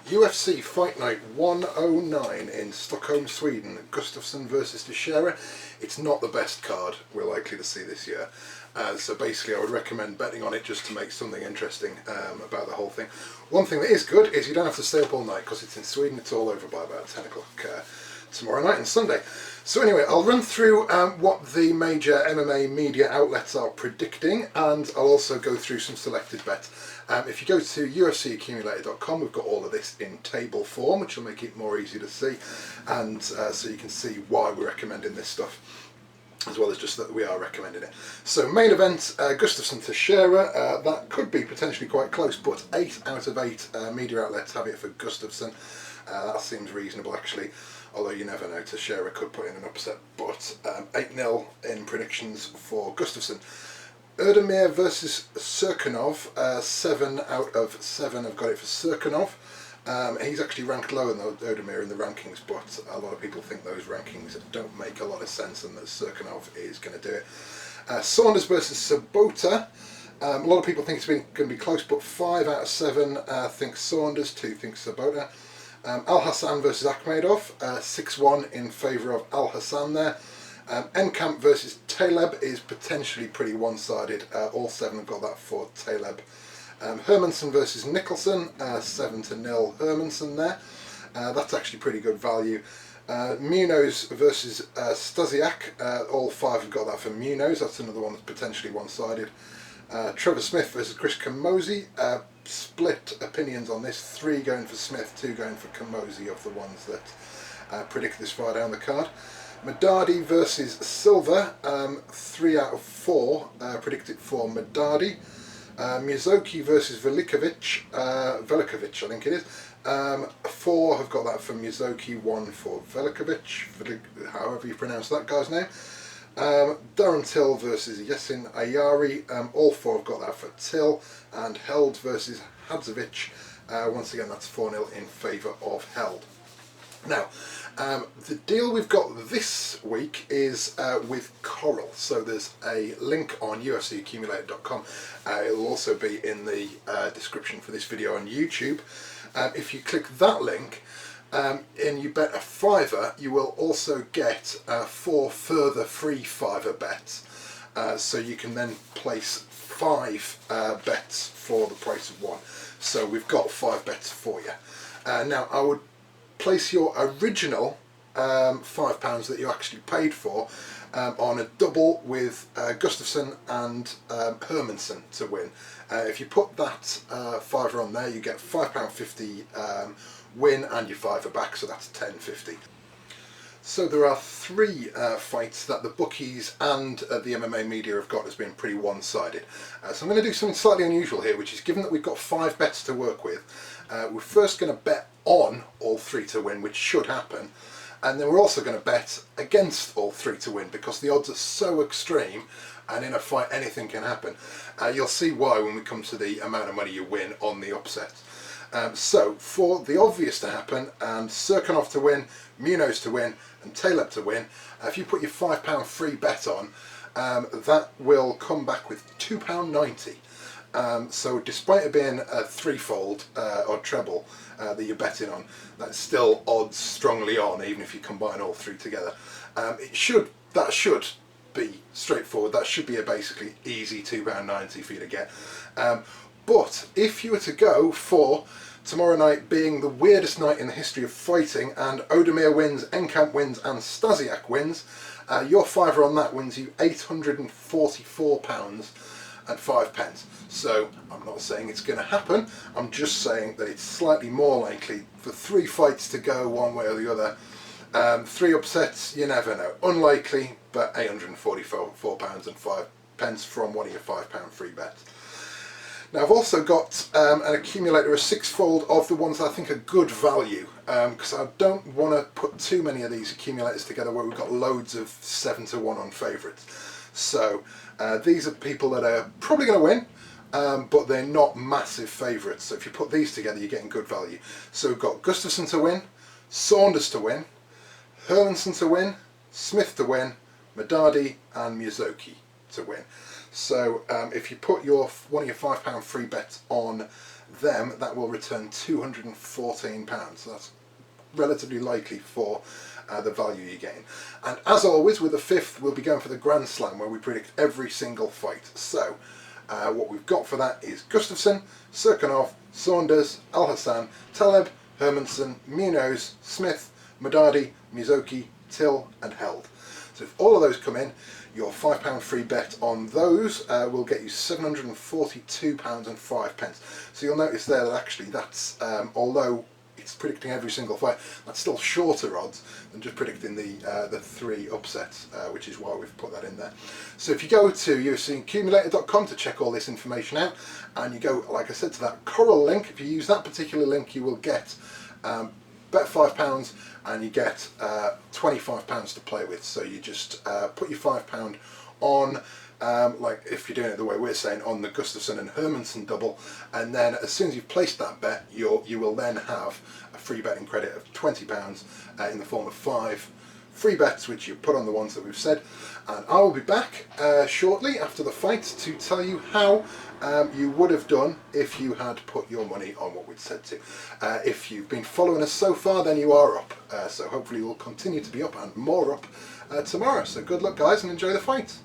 UFC Fight Night 109 in Stockholm, Sweden. Gustafsson versus Teixeira. It's not the best card we're likely to see this year. So basically I would recommend betting on it just to make something interesting about the whole thing. One thing that is good is you don't have to stay up all night because it's in Sweden. It's all over by about 10 o'clock tomorrow night and Sunday. So anyway, I'll run through what the major MMA media outlets are predicting, and I'll also go through some selected bets. If you go to UFCaccumulator.com, we've got all of this in table form, which will make it more easy to see, and so you can see why we're recommending this stuff, as well as just that we are recommending it. So main event, Gustafsson Teixeira, that could be potentially quite close, but 8 out of 8 media outlets have it for Gustafsson. That seems reasonable actually, although you never know, Teixeira could put in an upset, but 8-0 in predictions for Gustafsson. Erdemir versus Serkinov, 7 out of 7 have got it for Serkinov. He's actually ranked lower than Erdemir in the rankings, but a lot of people think those rankings don't make a lot of sense and that Serkinov is going to do it. Saunders versus Sabota. A lot of people think it's going to be close, but 5 out of 7 think Saunders, 2 think Sabota. Al Hassan versus Akhmedov, 6-1 in favour of Al Hassan there. Enkamp versus Taleb is potentially pretty one-sided. All 7 have got that for Taleb. Hermansson versus Nicholson, 7-0 Hermansson there. That's actually pretty good value. Munoz versus Stasiak, all 5 have got that for Munoz. That's another one that's potentially one-sided. Trevor Smith versus Chris Camozzi, split opinions on this. 3 going for Smith, 2 going for Camozzi of the ones that predict this far down the card. Medadi versus Silva, 3 out of 4 predict it for Medadi. Miyazoki versus Velikovic, I think it is. 4 have got that for Miyazoki, 1 for Velikovic, however you pronounce that guy's name. Darren Till versus Yesin Ayari, all 4 have got that for Till. And Held versus Hadzovic, once again that's 4-0 in favour of Held. Now, the deal we've got this week is with Coral. So there's a link on UFCaccumulator.com. It'll also be in the description for this video on YouTube. If you click that link and you bet a $5, you will also get 4 further free $5 bets. So you can then place 5 bets for the price of 1. So we've got 5 bets for you. Now I would place your original £5 that you actually paid for on a double with Gustafsson and Hermansson to win. If you put that £5 on there, you get £5.50 win and your $5 back, so that's £10.50. So there are 3 fights that the bookies and the MMA media have got as being pretty one-sided. So I'm going to do something slightly unusual here, which is, given that we've got 5 bets to work with, we're first going to bet on all 3 to win, which should happen, and then we're also going to bet against all 3 to win, because the odds are so extreme, and in a fight anything can happen. You'll see why when we come to the amount of money you win on the upset. So for the obvious to happen, and Serkinov to win, Munoz to win, and Taleb to win, if you put your £5 free bet on, that will come back with £2.90. So despite it being a threefold or treble that you're betting on, that's still odds strongly on, even if you combine all 3 together. That should be straightforward. That should be a basically easy £2.90 for you to get. But if you were to go for tomorrow night being the weirdest night in the history of fighting, and Erdemir wins, Enkamp wins, and Stasiak wins, your $5 on that wins you £844 and 5 pence. So I'm not saying it's going to happen, I'm just saying that it's slightly more likely for 3 fights to go one way or the other. 3 upsets, you never know. Unlikely, but £844 and 5 pence from one of your £5 free bets. Now I've also got an accumulator, a 6-fold of the ones that I think are good value, because I don't want to put too many of these accumulators together where we've got loads of 7-1 on favourites. So these are people that are probably going to win, but they're not massive favourites. So if you put these together, you're getting good value. So we've got Gustafsson to win, Saunders to win, Hermansson to win, Smith to win, Medadi and Miyazoki to win. So if you put one of your £5 free bets on them that will return £214. So that's relatively likely for the value you're getting. And as always, with the 5th, we'll be going for the Grand Slam, where we predict every single fight. So what we've got for that is Gustafsson, Serkinov, Saunders, Al Hassan, Taleb, Hermanson, Munoz, Smith, Madadi, Mizoki, Till and Held. So if all of those come in, your £5 free bet on those will get you £742.05. So you'll notice there that actually that's, although it's predicting every single fight, that's still shorter odds than just predicting the 3 upsets, which is why we've put that in there. So if you go to UFCaccumulator.com to check all this information out, and you go, like I said, to that Coral link, if you use that particular link, you will get bet £5 and you get £25 to play with. So you just put your £5 on, like if you're doing it the way we're saying, on the Gustafsson and Hermanson double, and then as soon as you've placed that bet, you will then have a free betting credit of £20 in the form of 5 free bets, which you put on the ones that we've said. And I will be back shortly after the fight to tell you how you would have done if you had put your money on what we'd said to. If you've been following us so far, then you are up. So hopefully we'll continue to be up and more up tomorrow. So good luck, guys, and enjoy the fight.